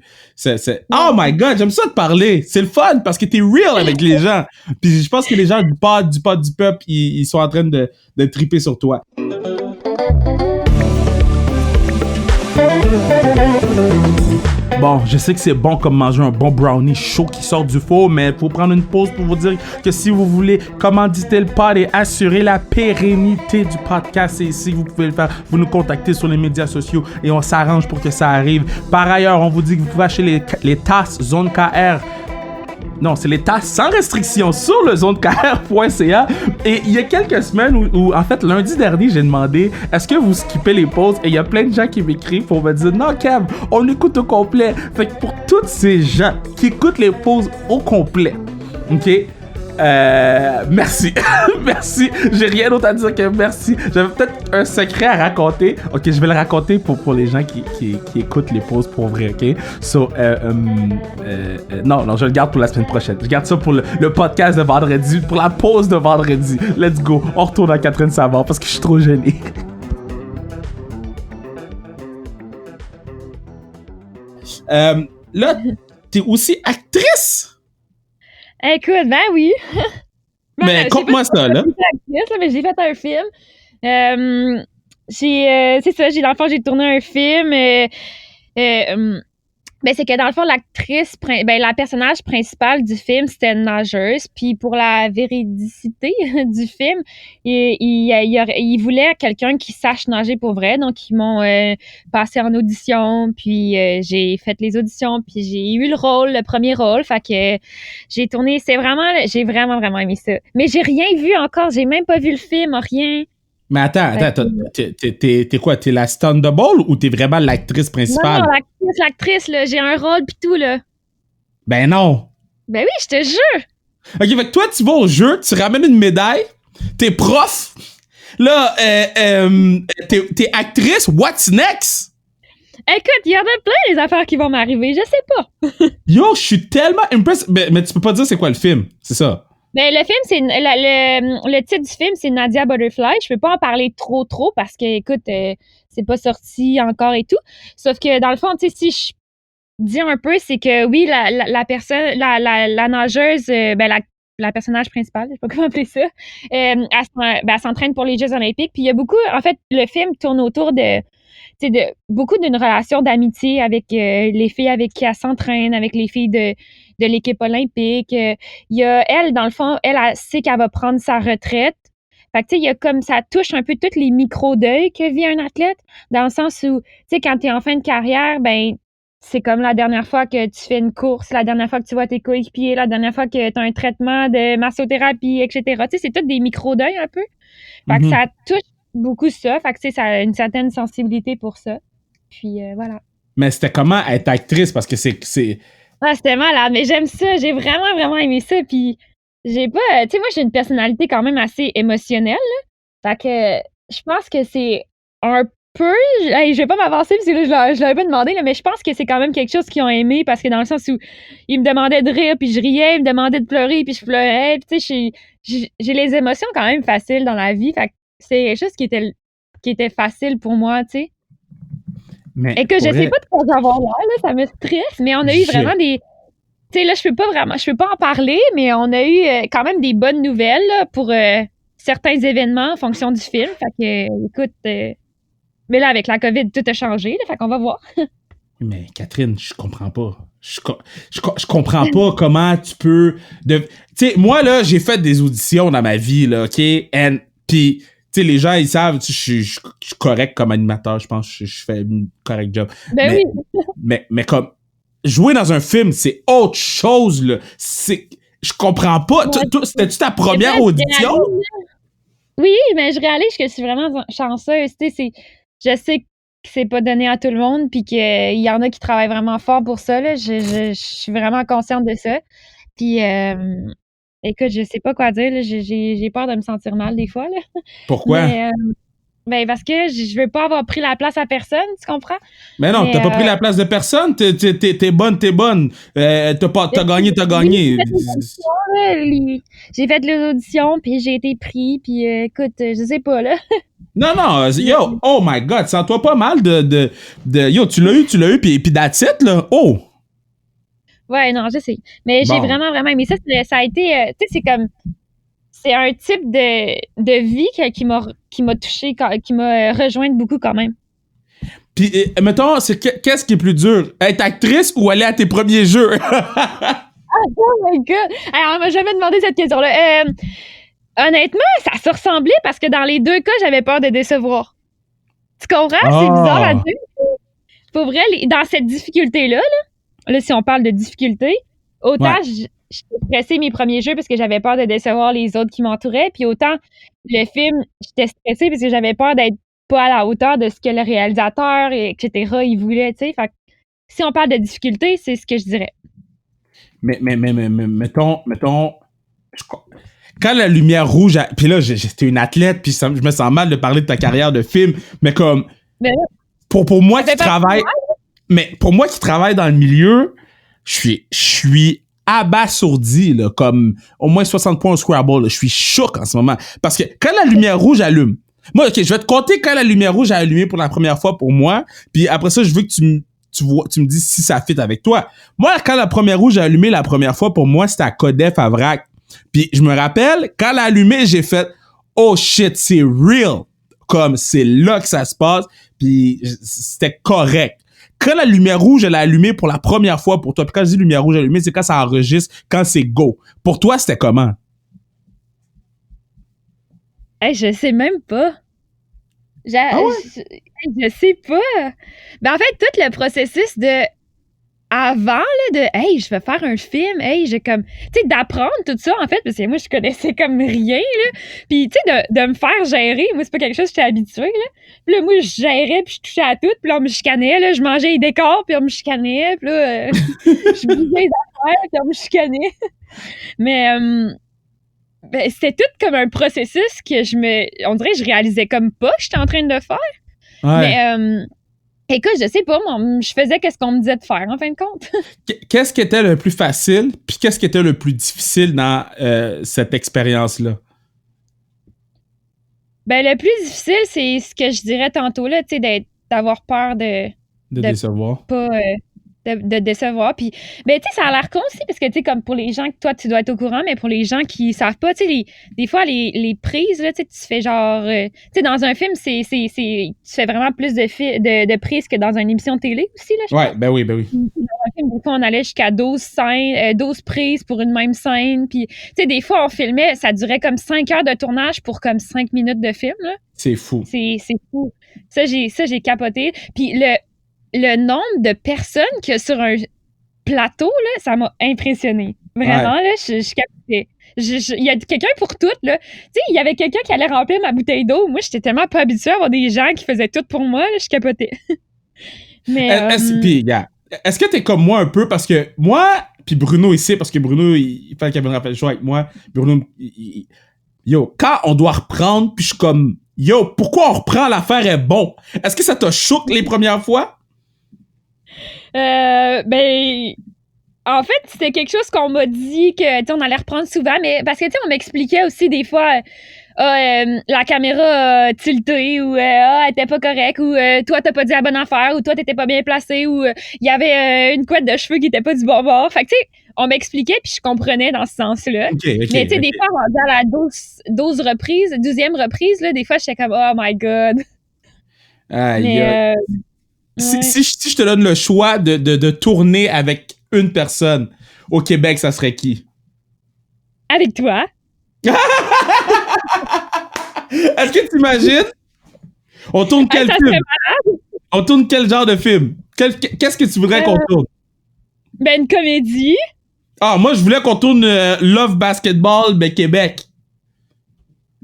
Oh my God! J'aime ça te parler! C'est le fun parce que t'es real avec les gens. Puis je pense que les gens du peuple, ils sont en train de triper sur toi. Bon, je sais que c'est bon comme manger un bon brownie chaud qui sort du four, mais il faut prendre une pause pour vous dire que si vous voulez commanditer le pod et assurer la pérennité du podcast, c'est ici que vous pouvez le faire. Vous nous contactez sur les médias sociaux et on s'arrange pour que ça arrive. Par ailleurs, on vous dit que vous pouvez acheter les tasses Zone KR Non, c'est l'état sans restriction sur le zonekr.ca. Et il y a quelques semaines où, en fait, lundi dernier, j'ai demandé est-ce que vous skippez les pauses? Et il y a plein de gens qui m'écrivent pour me dire non, Kev, on écoute au complet. Fait que pour tous ces gens qui écoutent les pauses au complet, ok? Merci. Merci. J'ai rien d'autre à dire que merci. J'avais peut-être un secret à raconter. Ok, je vais le raconter pour les gens qui écoutent les pauses pour vrai, ok? So, non, je le garde pour la semaine prochaine. Je garde ça pour le podcast de vendredi, pour la pause de vendredi. Let's go. On retourne à Catherine Savard parce que je suis trop gêné. Là, t'es aussi actrice? Écoute, ben oui. Mais conte-moi ça, là. Mais j'ai fait un film. C'est ça, j'ai tourné un film. Ben, c'est que dans le fond, la personnage principale du film, c'était une nageuse. Puis pour la véridicité du film, il voulait quelqu'un qui sache nager pour vrai. Donc, ils m'ont passé en audition. Puis j'ai fait les auditions. Puis j'ai eu le premier rôle. Fait que j'ai tourné. J'ai vraiment, vraiment aimé ça. Mais j'ai rien vu encore. J'ai même pas vu le film, rien. Mais attends, t'es quoi? T'es la Stundable ou t'es vraiment l'actrice principale? Non, l'actrice, là. J'ai un rôle pis tout, là. Ben non. Ben oui, je te jure. Ok, fait que toi, tu vas au jeu, tu ramènes une médaille, t'es prof, là, t'es actrice, what's next? Écoute, il y en a plein les affaires qui vont m'arriver, je sais pas. Yo, je suis tellement impressed. Mais tu peux pas dire c'est quoi le film, c'est ça? Ben, le film, le titre du film, c'est Nadia Butterfly. Je peux pas en parler trop parce que, écoute, c'est pas sorti encore et tout. Sauf que, dans le fond, tu sais, si je dis un peu, c'est que, oui, la personne, la nageuse, la personnage principale, je sais pas comment appeler ça, elle s'entraîne pour les Jeux olympiques. Puis il y a beaucoup, en fait, le film tourne autour de beaucoup d'une relation d'amitié avec les filles avec qui elle s'entraîne, avec les filles de l'équipe olympique. Il y a elle, dans le fond, elle sait qu'elle va prendre sa retraite. Fait que, tu sais, il y a comme ça touche un peu tous les micro-deuils que vit un athlète, dans le sens où, tu sais, quand t'es en fin de carrière, ben, c'est comme la dernière fois que tu fais une course, la dernière fois que tu vois tes coéquipiers, la dernière fois que tu as un traitement de massothérapie, etc. Tu sais, c'est tous des micro-deuils un peu. Fait que ça touche beaucoup ça. Fait que, tu sais, ça a une certaine sensibilité pour ça. Puis, voilà. Mais c'était comment être actrice? Parce que c'est... Ah, c'était malade, mais j'aime ça. J'ai vraiment, vraiment aimé ça. Puis, j'ai pas... tu sais, moi, j'ai une personnalité quand même assez émotionnelle, là. Fait que je pense que c'est un peu... Hey, je vais pas m'avancer parce que là, je l'avais pas demandé, là, mais je pense que c'est quand même quelque chose qu'ils ont aimé parce que dans le sens où ils me demandaient de rire, puis je riais, ils me demandaient de pleurer, puis je pleurais. Puis, tu sais, j'ai les émotions quand même faciles dans la vie. Fait que c'est quelque chose qui était facile pour moi, tu sais. Et que je sais pas de quoi j'avoir l'air, là, ça me stresse, mais on a eu vraiment des... Tu sais, là, je peux pas en parler, mais on a eu quand même des bonnes nouvelles là, pour certains événements en fonction du film. Fait que, écoute, mais là, avec la COVID, tout a changé, là, fait qu'on va voir. Mais Catherine, je comprends pas. Je comprends pas comment tu peux... Tu sais, moi, là, j'ai fait des auditions dans ma vie, là, OK? Puis... Tu sais, les gens, ils savent, je suis correct comme animateur, je pense que je fais un correct job. Ben oui. mais comme, jouer dans un film, c'est autre chose, là. Je comprends pas. Ouais. C'était-tu ta première audition? Oui, mais je réalise que je suis vraiment chanceuse. Tu sais, je sais que c'est pas donné à tout le monde, puis qu'il y en a qui travaillent vraiment fort pour ça, là. Je suis vraiment consciente de ça. Puis... écoute, je sais pas quoi dire, là. J'ai peur de me sentir mal des fois, là. Pourquoi? Mais, parce que je veux pas avoir pris la place à personne, tu comprends? Mais non, t'as pas pris la place de personne. T'es bonne. T'as gagné. J'ai fait les auditions, puis j'ai été pris, puis écoute, je sais pas, là. Non, yo, oh my God, sens-toi pas mal de yo, tu l'as eu, puis that's it, là. Oh! Ouais, non, je sais. Mais j'ai vraiment, vraiment aimé ça. Ça a été, tu sais, c'est comme, c'est un type de vie qui m'a touché, qui m'a rejointe beaucoup quand même. Puis, mettons, qu'est-ce qui est plus dur? Être actrice ou aller à tes premiers jeux? Oh my God! Alors, on m'a jamais demandé cette question-là. Honnêtement, ça se ressemblait parce que dans les deux cas, j'avais peur de décevoir. Tu comprends? C'est bizarre à dire. Pour vrai, dans cette difficulté-là, là, si on parle de difficulté, autant j'étais stressée mes premiers jeux parce que j'avais peur de décevoir les autres qui m'entouraient. Puis autant le film, j'étais stressée parce que j'avais peur d'être pas à la hauteur de ce que le réalisateur, etc., il voulait, tu sais. Fait que si on parle de difficulté, c'est ce que je dirais. Mais mettons, quand la lumière rouge, puis là, j'étais une athlète, puis je me sens mal de parler de ta carrière de film, mais comme, Mais là, pour moi qui travaille, mais pour moi qui travaille dans le milieu, je suis abasourdi, là, comme au moins 60 points au Scrabble, là. Je suis choqué en ce moment. Parce que quand la lumière rouge allume, moi, ok, je vais te compter quand la lumière rouge a allumé pour la première fois pour moi, puis après ça, je veux que tu me dis si ça fit avec toi. Moi, quand la première rouge a allumé la première fois pour moi, c'était à Codef à Vrac. Puis je me rappelle, quand elle a allumé, j'ai fait « Oh shit, c'est real! » Comme c'est là que ça se passe, puis c'était correct. Quand la lumière rouge, elle a allumé pour la première fois pour toi, puis quand je dis lumière rouge allumée, c'est quand ça enregistre, quand c'est go. Pour toi, c'était comment? hey, je sais même pas. Ah ouais? Je sais pas. Ben, en fait, tout le processus de avant, là, de hey, je vais faire un film, hey, j'ai comme, tu sais, d'apprendre tout ça, en fait, parce que moi, je connaissais comme rien, là. Puis, tu sais, de me faire gérer, moi, c'est pas quelque chose que j'étais habituée, là. Puis là, moi, je gérais, puis je touchais à tout, puis là, on me chicanait, là, je mangeais les décors, puis on me chicanait, puis là, je buvais les affaires, puis on me chicanait. Mais, ben, c'était tout comme un processus que on dirait que je réalisais comme pas que j'étais en train de faire. Ouais. Mais, écoute, je sais pas, moi, je faisais ce qu'on me disait de faire, en fin de compte. Qu'est-ce qui était le plus facile, puis qu'est-ce qui était le plus difficile dans cette expérience-là? Ben, le plus difficile, c'est ce que je dirais tantôt, là, tu sais, d'avoir peur de décevoir. Pas, de décevoir. Puis, ben, tu sais, ça a l'air con aussi, parce que, tu sais, comme pour les gens, toi, tu dois être au courant, mais pour les gens qui savent pas, tu sais, des fois, les prises, là, tu sais, tu fais genre, tu sais, dans un film, tu fais vraiment plus de prises que dans une émission de télé aussi, là, je Ouais, pense. ben oui, ben oui. Dans un film, des fois, on allait jusqu'à 12 scènes, 12 prises pour une même scène. Puis, tu sais, des fois, on filmait, ça durait comme 5 heures de tournage pour comme 5 minutes de film, là. C'est fou. C'est fou. Ça, j'ai capoté. Puis le nombre de personnes qu'il y a sur un plateau, là, ça m'a impressionné. Vraiment, là, je capotais. Il y a quelqu'un pour toutes, là. Tu sais, il y avait quelqu'un qui allait remplir ma bouteille d'eau. Moi, j'étais tellement pas habituée à avoir des gens qui faisaient tout pour moi, là, je capotais. Mais, est-ce que t'es comme moi un peu? Parce que moi, puis Bruno ici, parce que Bruno, il fait qu'il y avait un rappel show avec moi. Bruno, yo, quand on doit reprendre, puis je suis comme, yo, pourquoi on reprend l'affaire est bon? Est-ce que ça t'a choqué les premières fois? ben, en fait, c'était quelque chose qu'on m'a dit que, tu sais, on allait reprendre souvent, mais parce que, tu sais, on m'expliquait aussi des fois, la caméra a tilté, ou elle était pas correcte, ou toi, t'as pas dit la bonne affaire, ou toi, t'étais pas bien placé, ou il y avait une couette de cheveux qui était pas du bon bord. Fait que, tu sais, on m'expliquait, puis je comprenais dans ce sens-là. Okay, mais, tu sais, des fois, rendu à la 12 reprises, 12e reprise, là, des fois, j'étais comme, oh my God. Mais, si je te donne le choix de tourner avec une personne au Québec, ça serait qui? Avec toi. Est-ce que tu imagines? On tourne quel film? On tourne quel genre de film? Qu'est-ce que tu voudrais qu'on tourne? Ben, une comédie. Ah, moi, je voulais qu'on tourne Love Basketball, mais Québec.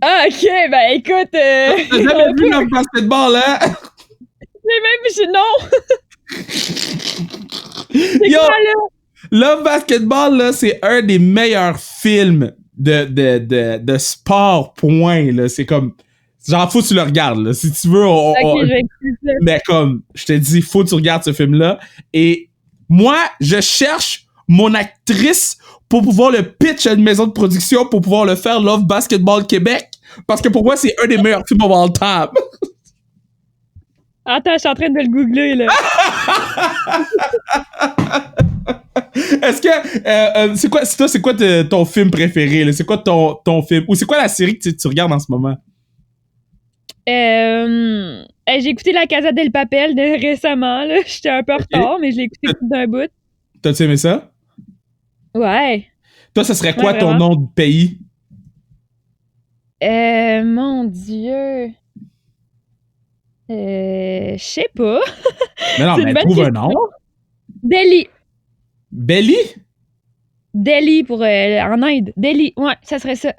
Ah, ok, ben écoute... T'as jamais vu Love Basketball, hein? Mais même, non! C'est Yo, quoi, là? Love Basketball, là, c'est un des meilleurs films de sport, point, là. C'est comme... Genre, faut que tu le regardes, là. Si tu veux, mais comme, je te dis, faut que tu regardes ce film-là. Et moi, je cherche mon actrice pour pouvoir le pitch à une maison de production pour pouvoir le faire Love Basketball Québec. Parce que pour moi, c'est un des meilleurs films of all time. Attends, je suis en train de le googler, là. Est-ce que... c'est quoi ton film préféré, là? C'est quoi ton film? Ou c'est quoi la série que tu regardes en ce moment? J'ai écouté La Casa del Papel récemment, là. J'étais un peu en retard, mais je l'ai écouté d'un bout. T'as-tu aimé ça? Ouais. Toi, ça serait quoi ton nom de pays? Mon Dieu. Je sais pas. Mais non, mais trouve un nom. Delhi. Belly? Delhi en Inde. Delhi, ouais, ça serait ça.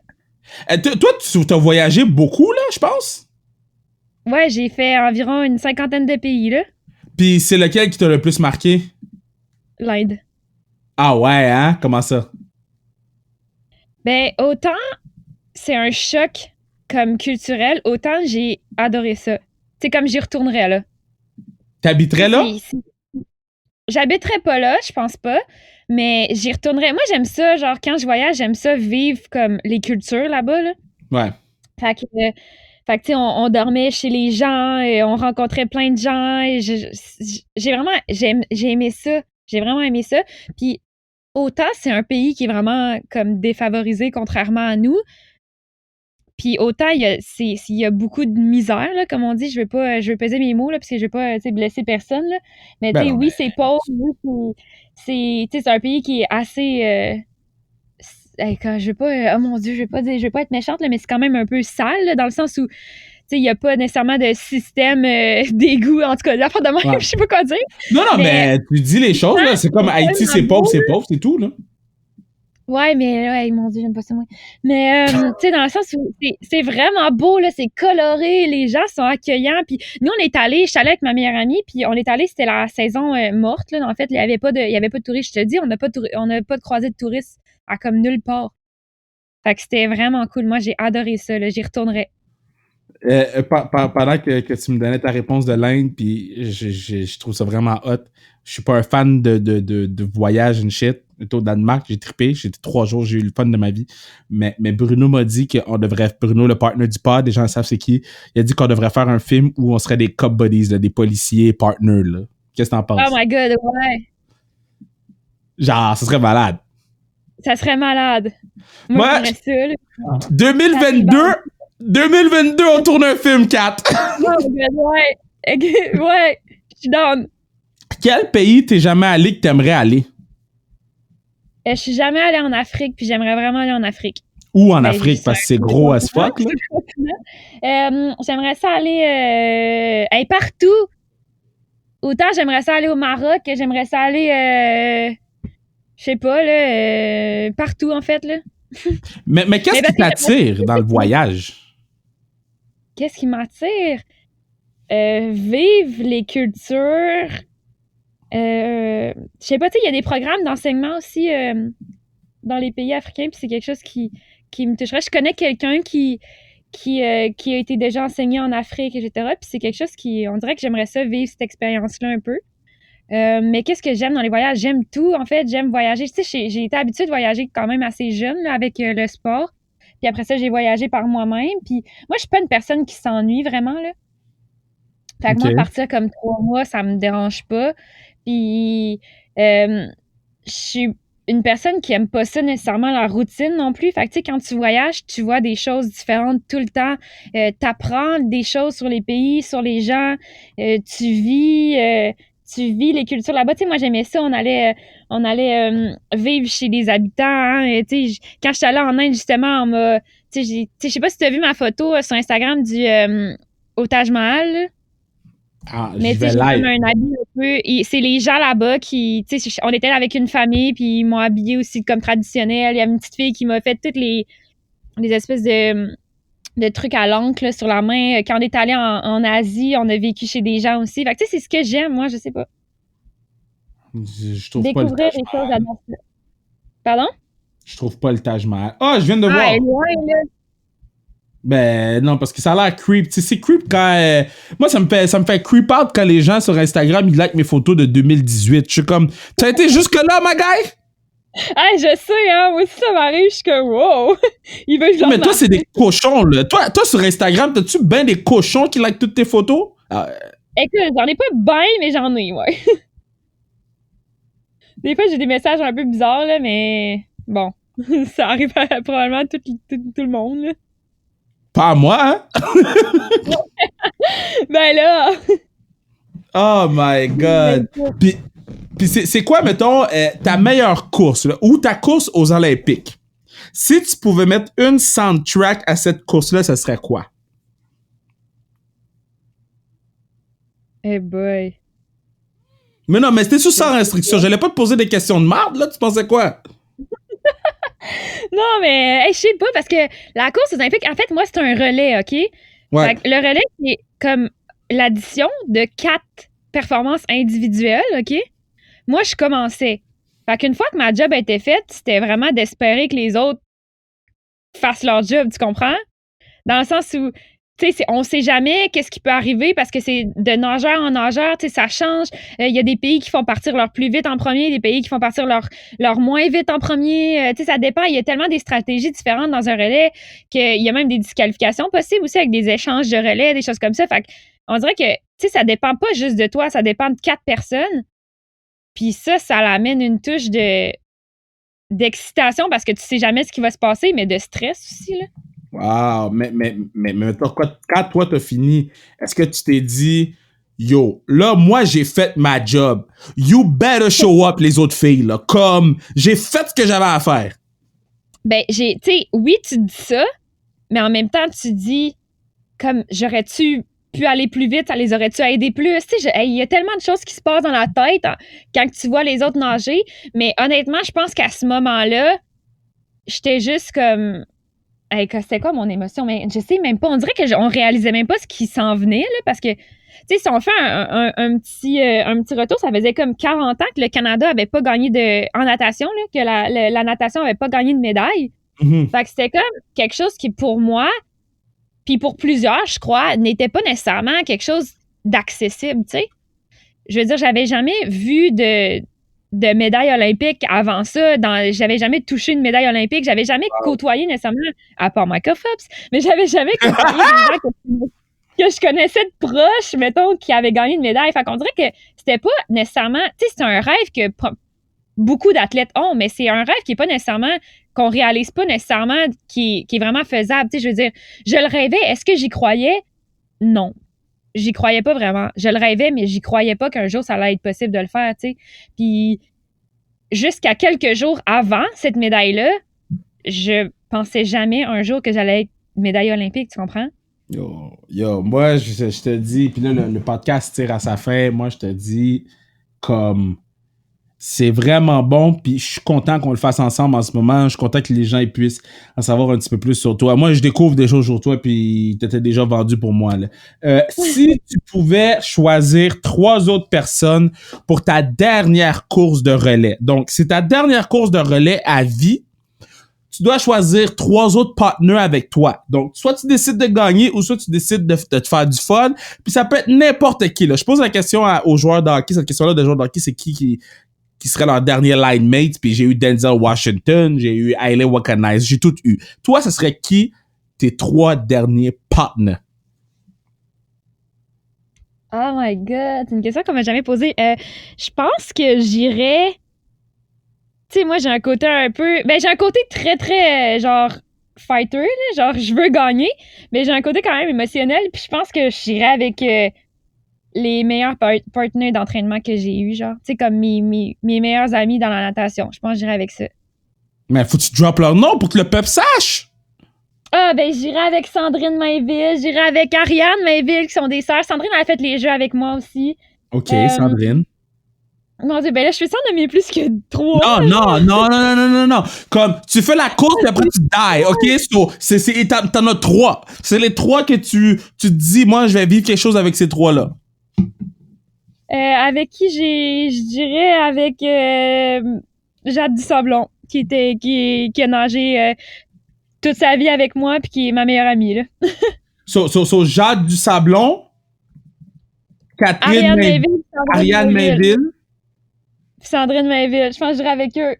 Toi, tu as voyagé beaucoup, là, je pense? Ouais, j'ai fait environ une 50aine de pays, là. Puis c'est lequel qui t'a le plus marqué? L'Inde. Ah ouais, hein? Comment ça? Ben, autant c'est un choc comme culturel, autant j'ai adoré ça. C'est comme j'y retournerais, là. T'habiterais là? J'habiterais pas là, je pense pas, mais j'y retournerais. Moi, j'aime ça, genre, quand je voyage, j'aime ça vivre comme les cultures là-bas, là. Ouais. Fait que, tu sais, on dormait chez les gens et on rencontrait plein de gens et j'ai vraiment, j'ai aimé ça. J'ai vraiment aimé ça. Puis autant c'est un pays qui est vraiment comme défavorisé contrairement à nous, puis autant il y a beaucoup de misère, là, comme on dit. Je veux peser mes mots, là, parce que je veux pas, tu sais, blesser personne, là. Mais, tu Ben sais, non, oui, mais... c'est pauvre, oui, tu sais, c'est un pays qui est assez, je veux pas, oh mon Dieu, je veux pas être méchante, là, mais c'est quand même un peu sale, là, dans le sens où, tu sais, il y a pas nécessairement de système d'égout, en tout cas, l'affaire de même, Ouais. je sais pas quoi dire. Non, non, Mais mais tu dis les choses, là. C'est comme Haïti, c'est pauvre, c'est tout, là. ouais, mais ouais, mon Dieu, j'aime pas ça, moi. Mais, tu sais, dans le sens où c'est vraiment beau, là, c'est coloré, les gens sont accueillants. Puis nous, je suis allée avec ma meilleure amie, puis on est allé, c'était la saison morte, là. En fait, il y avait pas de touristes. Je te dis, on n'a pas de croisée de touristes à comme nulle part. Fait que c'était vraiment cool. Moi, j'ai adoré ça, là. J'y retournerais. Pendant que tu me donnais ta réponse de l'Inde, puis je trouve ça vraiment hot. Je suis pas un fan de voyage and shit. J'étais au Danemark, j'ai trippé. J'étais 3 jours, j'ai eu le fun de ma vie. Mais Bruno m'a dit qu'on devrait... Bruno, le partner du pod, les gens savent c'est qui. Il a dit qu'on devrait faire un film où on serait des cop buddies, là, des policiers partners, là. Qu'est-ce que t'en Oh penses? my God, ouais. Genre, ce serait malade. Ça serait malade. Moi, Ouais, je ferais ça, là. 2022, on tourne un film, 4. Oh my God, ouais. Ouais, je suis down. Quel pays t'es jamais allé que t'aimerais aller? Je suis jamais allée en Afrique, puis j'aimerais vraiment aller en Afrique. Ou en Ben, Afrique, parce que c'est gros as fuck, là. J'aimerais ça aller partout. Autant j'aimerais ça aller au Maroc que j'aimerais ça aller je sais pas là partout en fait là. Mais qu'est-ce Mais qui parce que t'attire dans le voyage? qu'est-ce qui m'attire? Vivre les cultures. Je sais pas, tu sais, il y a des programmes d'enseignement aussi dans les pays africains, puis c'est quelque chose qui me toucherait. Je connais quelqu'un qui a été déjà enseigné en Afrique, etc. Puis c'est quelque chose on dirait que j'aimerais ça vivre cette expérience-là un peu. Mais qu'est-ce que j'aime dans les voyages? J'aime tout, en fait. J'aime voyager. Tu sais, j'ai été habituée de voyager quand même assez jeune là, avec le sport. Puis après ça, j'ai voyagé par moi-même. Puis moi, je suis pas une personne qui s'ennuie vraiment, là. Fait que moi, Ok. partir comme 3 mois, ça me dérange pas. Puis je suis une personne qui aime pas ça nécessairement la routine non plus. Fait que tu sais, quand tu voyages, tu vois des choses différentes tout le temps. T'apprends des choses sur les pays, sur les gens. Tu vis les cultures là-bas. Tu sais, moi, j'aimais ça. On allait vivre chez les habitants. Hein. Et, tu sais, quand j'étais allée en Inde, justement, on m'a... Tu sais, je sais pas si tu as vu ma photo sur Instagram au Taj Mahal. Là. Ah, Mais j'y tu sais, vais j'ai comme live. un habit un peu. C'est les gens là-bas qui. Tu sais, on était là avec une famille, puis ils m'ont habillée aussi comme traditionnelle. Il y avait une petite fille qui m'a fait toutes les espèces de trucs à l'encre là, sur la main. Quand on est allé en Asie, on a vécu chez des gens aussi. Fait que tu sais, c'est ce que j'aime, moi, je sais pas. Je trouve pas le Découvrir Taj des choses à Mahal. Pardon? Je trouve pas le Taj Mahal. Ah, je viens de Ah, voir. elle est loin, là. Ben non, parce que ça a l'air creep. Tu sais, c'est creep quand... Moi, ça me fait creep out quand les gens sur Instagram, ils like mes photos de 2018. Je suis comme, t'as été jusque-là, ma guy? Ah, je sais, hein. Moi aussi, ça m'arrive. Je suis comme, wow. Ils veulent que je Mais leur toi, c'est marque. des cochons, là. Toi, sur Instagram, t'as-tu ben des cochons qui like toutes tes photos? Ah, Écoute, j'en ai pas ben, mais j'en ai, ouais. Des fois, j'ai des messages un peu bizarres, là, mais bon. Ça arrive probablement à tout le monde, là. pas à moi, hein? Ben là! Oh my God. Puis c'est quoi, mettons, ta meilleure course, là, ou ta course aux Olympiques? Si tu pouvais mettre une soundtrack à cette course-là, ça serait quoi? Eh boy. Mais non, mais c'était juste sans restriction. J'allais pas te poser des questions de marde, là. Tu pensais quoi? Non, mais je sais pas, parce que la course aux Olympiques, en fait, moi, c'est un relais, OK? Ouais. Fait que le relais, c'est comme l'addition de 4 performances individuelles, OK? Moi, je commençais. Fait qu'une fois que ma job était faite, c'était vraiment d'espérer que les autres fassent leur job, tu comprends? Dans le sens où, tu sais, on sait jamais qu'est-ce qui peut arriver parce que c'est de nageur en nageur, tu sais, ça change. Il y a des pays qui font partir leur plus vite en premier, des pays qui font partir leur moins vite en premier. Tu sais, ça dépend. Il y a tellement des stratégies différentes dans un relais qu'il y a même des disqualifications possibles aussi avec des échanges de relais, des choses comme ça. Fait on dirait que, tu sais, ça dépend pas juste de toi, ça dépend de 4 personnes. Puis ça l'amène une touche d'excitation parce que tu sais jamais ce qui va se passer, mais de stress aussi, là. Wow, mais quand toi t'as fini, est-ce que tu t'es dit, yo, là, moi, j'ai fait ma job. You better show up, les autres filles, là. Comme, j'ai fait ce que j'avais à faire. Ben, tu sais, oui, tu dis ça, mais en même temps, tu dis, comme, j'aurais-tu pu aller plus vite, ça les aurait-tu aidé plus? Tu sais, il y a tellement de choses qui se passent dans la tête quand tu vois les autres nager, mais honnêtement, je pense qu'à ce moment-là, j'étais juste comme, hey, c'était quoi mon émotion? Mais je sais même pas, on dirait qu'on réalisait même pas ce qui s'en venait, là, parce que, tu sais, si on fait un petit retour, ça faisait comme 40 ans que le Canada avait pas gagné en natation, là, que la natation avait pas gagné de médaille. Mm-hmm. Fait que c'était comme quelque chose qui, pour moi, puis pour plusieurs, je crois, n'était pas nécessairement quelque chose d'accessible, tu sais. Je veux dire, j'avais jamais vu de médaille olympique avant ça. J'avais jamais touché une médaille olympique. J'avais jamais côtoyé nécessairement, à part Michael Phelps, mais j'avais jamais côtoyé des gens que je connaissais de proche, mettons, qui avaient gagné une médaille. Fait qu'on dirait que c'était pas nécessairement... Tu sais, c'est un rêve que beaucoup d'athlètes ont, mais c'est un rêve qui est pas nécessairement... qu'on réalise pas nécessairement, qui est vraiment faisable. Tu sais, je veux dire, je le rêvais. Est-ce que j'y croyais? Non. J'y croyais pas vraiment. Je le rêvais, mais j'y croyais pas qu'un jour ça allait être possible de le faire, tu sais. Puis jusqu'à quelques jours avant cette médaille-là, je pensais jamais un jour que j'allais être médaille olympique, tu comprends? Yo, moi, je te dis, puis là, le podcast tire à sa fin, moi, je te dis, comme, c'est vraiment bon, puis je suis content qu'on le fasse ensemble en ce moment. Je suis content que les gens puissent en savoir un petit peu plus sur toi. Moi, je découvre des choses sur toi, puis t'étais déjà vendu pour moi, là. Si tu pouvais choisir 3 autres personnes pour ta dernière course de relais, donc c'est ta dernière course de relais à vie, tu dois choisir 3 autres partenaires avec toi. Donc, soit tu décides de gagner ou soit tu décides de te faire du fun. Puis ça peut être n'importe qui, là. Je pose la question aux joueurs de hockey. Cette question-là de joueurs de hockey, c'est qui serait leur dernier line mate. Puis j'ai eu Denzel Washington, j'ai eu Hailey Wakanice, j'ai tout eu. Toi, ce serait qui tes 3 derniers partenaires? Oh my God, c'est une question qu'on m'a jamais posée. Je pense que j'irais... Tu sais, moi, j'ai un côté un peu... Ben, j'ai un côté très, très, genre, fighter, là, genre, je veux gagner, mais j'ai un côté quand même émotionnel, puis je pense que j'irais avec les meilleurs partenaires d'entraînement que j'ai eu, genre, tu sais, comme mes meilleurs amis dans la natation. Je pense que j'irais avec ça. Mais faut que tu droppes leur nom pour que le peuple sache! Ah, ben, j'irais avec Sandrine Mainville, j'irais avec Ariane Mainville, qui sont des sœurs. Sandrine, elle a fait les jeux avec moi aussi. OK, Sandrine. Mon Dieu, ben là, je suis sûre de nommer plus que 3. Non. Comme, tu fais la course et après tu die, OK? So, t'en as 3. C'est les 3 que tu te dis, moi, je vais vivre quelque chose avec ces 3-là. Avec qui je dirais avec Jade Dusablon, qui a nagé toute sa vie avec moi puis qui est ma meilleure amie, là. So Jade Dusablon, Catherine Mainville, Ariane Mainville. Puis Sandrine Mainville. Je pense que je dirais avec eux.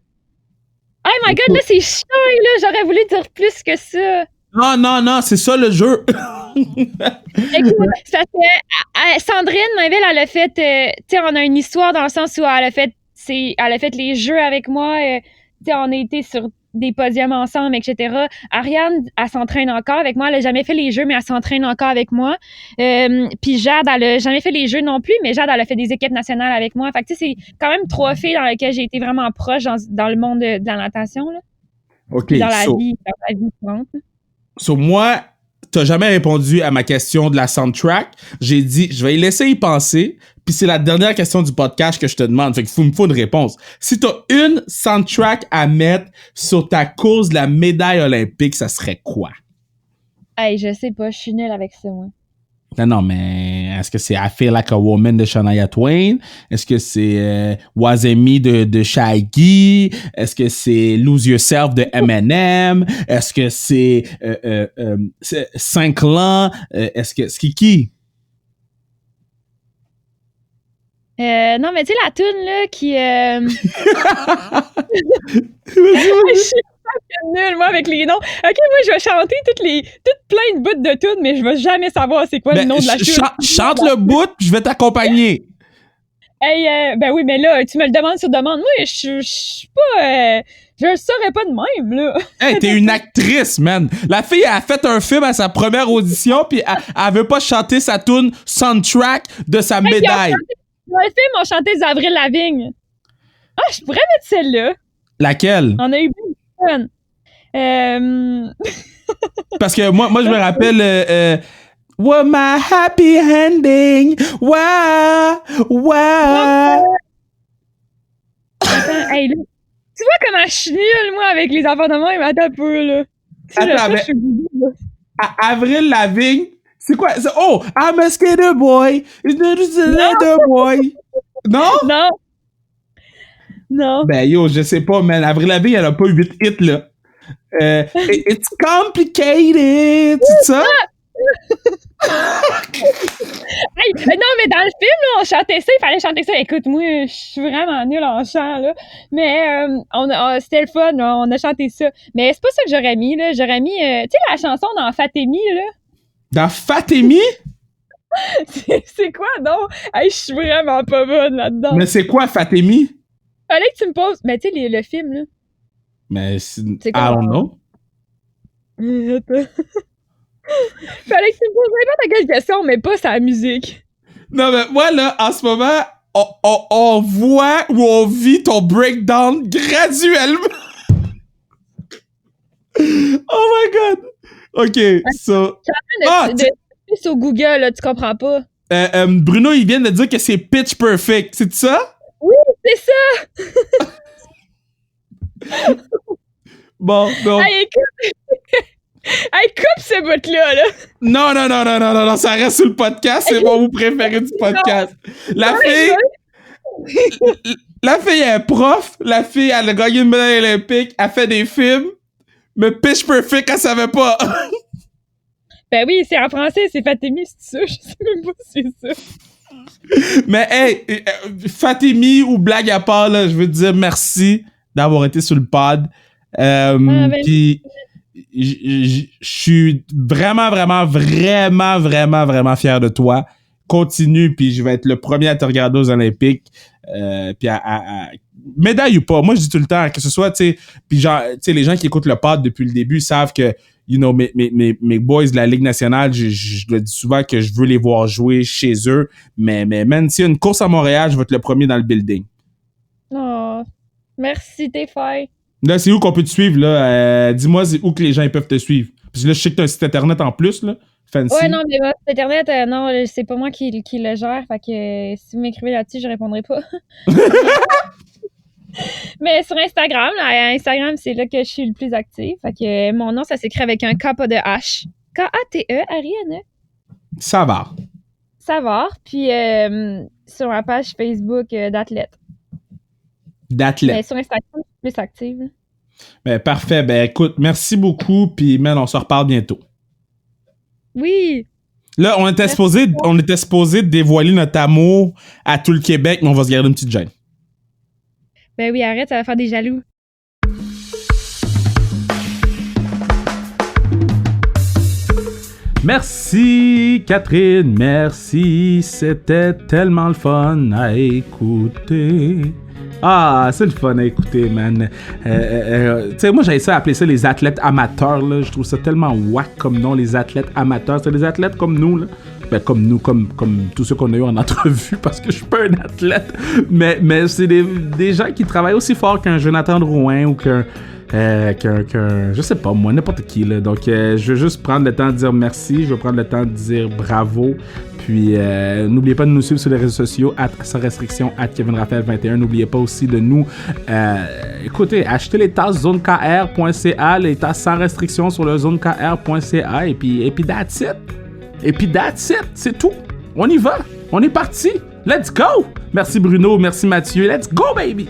Oh my God, là, c'est chiant, là. J'aurais voulu dire plus que ça. Non, c'est ça le jeu. Écoute, c'est parce que Sandrine Mainville, elle a fait... tu sais, on a une histoire dans le sens où elle a fait les jeux avec moi. Tu sais, on a été sur des podiums ensemble, etc. Ariane, elle s'entraîne encore avec moi. Elle a jamais fait les jeux, mais elle s'entraîne encore avec moi. Puis Jade, elle a jamais fait les jeux non plus, mais Jade, elle a fait des équipes nationales avec moi. Fait que tu sais, c'est quand même 3 filles dans lesquelles j'ai été vraiment proche dans le monde de la natation, là. OK. Dans la vie courante. So moi, t'as jamais répondu à ma question de la soundtrack. J'ai dit, je vais y laisser y penser. Puis c'est la dernière question du podcast que je te demande. Fait qu'il me faut une réponse. Si t'as une soundtrack à mettre sur ta course de la médaille olympique, ça serait quoi? Hey, je sais pas, je suis nulle avec ça, moi. Non, mais est-ce que c'est I Feel Like a Woman de Shania Twain? Est-ce que c'est Was It Me de Shaggy? Est-ce que c'est Lose Yourself de Eminem? Est-ce que c'est 5 ans? Est-ce que c'est qui? Non, mais tu sais, la toune, là, qui... Vas-y. Je suis nulle, moi, avec les noms. OK, moi, je vais chanter toutes plein de bouts de tunes, mais je vais jamais savoir c'est quoi le nom de la tune. Chante le bout, puis je vais t'accompagner. Hey, ben oui, mais là, tu me le demandes sur demande. Moi, je suis pas... je le saurais pas de même, là. Hey, t'es une actrice, man. La fille a fait un film à sa première audition, puis elle veut pas chanter sa tune soundtrack de sa médaille. Dans le film, on chantait Avril Lavigne. Ah, je pourrais mettre celle-là. Laquelle? On a eu beaucoup de fun. Parce que moi je me rappelle What my happy ending. Wow. Attends, hey, là, tu vois comment je suis nulle, moi, avec les enfants de même? Attends un peu, là. Avril Lavigne, c'est quoi? Oh, I'm a skater boy. Skater boy. Non? Non. Ben yo, je sais pas, man. Avril Lavigne, elle a pas 8 hits, là. It's complicated. C'est ça? Hey, non, mais dans le film, là, on chantait ça, il fallait chanter ça. Écoute, moi, je suis vraiment nulle en chant, là. Mais c'était le fun, là, on a chanté ça. Mais c'est pas ça que j'aurais mis, là. J'aurais mis, tu sais, la chanson dans Fatemi, là. Dans Fatemi? C'est quoi, donc? Hey, je suis vraiment pas bonne là-dedans. Mais c'est quoi, Fatemi? Fallait que tu me poses. Mais tu sais, le film, là. Mais c'est quoi? I don't know. Attends. Fallait que tu me poses n'importe quelle question, mais pas sa musique. Non, mais moi, là, en ce moment, on voit ou on vit ton breakdown graduellement. Oh my God. OK, so... Je suis en train de sur Google, là, tu comprends pas. Bruno, il vient de dire que c'est Pitch Perfect. C'est ça? Oui, c'est ça! Bon. Hey, écoute... Hey, coupe ce bout-là, là! Non, ça reste sur le podcast. C'est mon mot préféré du podcast. La fille est prof. La fille, elle a gagné une médaille olympique. Elle fait des films. Mais Pitch Perfect, elle savait pas. Ben oui, c'est en français, c'est Fatemi, c'est ça. Je sais même pas si c'est ça. Mais hey, Fatemi ou blague à part, là, je veux te dire merci d'avoir été sur le pod. Puis je suis vraiment fier de toi. Continue, puis je vais être le premier à te regarder aux Olympiques. Puis médaille ou pas, moi je dis tout le temps que ce soit, tu sais, puis genre, tu sais, les gens qui écoutent le pod depuis le début savent que, you know, mes boys de la Ligue nationale, je le dis souvent que je veux les voir jouer chez eux, mais man, s'il y a une course à Montréal, je vais être le premier dans le building. Oh, merci, t'es fin. Là, c'est où qu'on peut te suivre, là? Dis-moi où que les gens ils peuvent te suivre. Parce que là, je sais que t'as un site internet en plus, là. Fancy. Ouais, non, mais mon site internet, non, c'est pas moi qui le gère. Fait que si vous m'écrivez là-dessus, je répondrai pas. Mais sur Instagram, là, Instagram, c'est là que je suis le plus active. Fait que mon nom, ça s'écrit avec un K pas de H. K-A-T-E-R-I-N-E. Savard. Puis sur ma page Facebook d'athlète. D'athlète. Mais sur Instagram, je suis plus active. Ben, parfait. Ben, écoute, merci beaucoup. Puis, man, on se reparle bientôt. Oui. Là, on était supposé dévoiler notre amour à tout le Québec, mais on va se garder une petite gêne. Ben oui, arrête, ça va faire des jaloux. Merci Catherine, merci, c'était tellement le fun à écouter. Ah, c'est le fun à écouter, man. Tu sais, moi, j'avais ça appeler ça les athlètes amateurs, là. Je trouve ça tellement whack comme nom, les athlètes amateurs. C'est des athlètes comme nous, là. Ben, comme nous, comme tous ceux qu'on a eu en entrevue, parce que je suis pas un athlète. Mais c'est des gens qui travaillent aussi fort qu'un Jonathan Drouin ou qu'un je sais pas, moi, n'importe qui, là. Donc, je veux juste prendre le temps de dire merci, je veux prendre le temps de dire bravo. Puis, n'oubliez pas de nous suivre sur les réseaux sociaux, @sans-restriction, @KevinRaphaël21. N'oubliez pas aussi de nous, écoutez, achetez les tasses zonekr.ca, les tasses sans restriction sur le zonekr.ca, et puis that's it. Et puis that's it, c'est tout. On y va, on est parti. Let's go. Merci Bruno, merci Mathieu, let's go baby.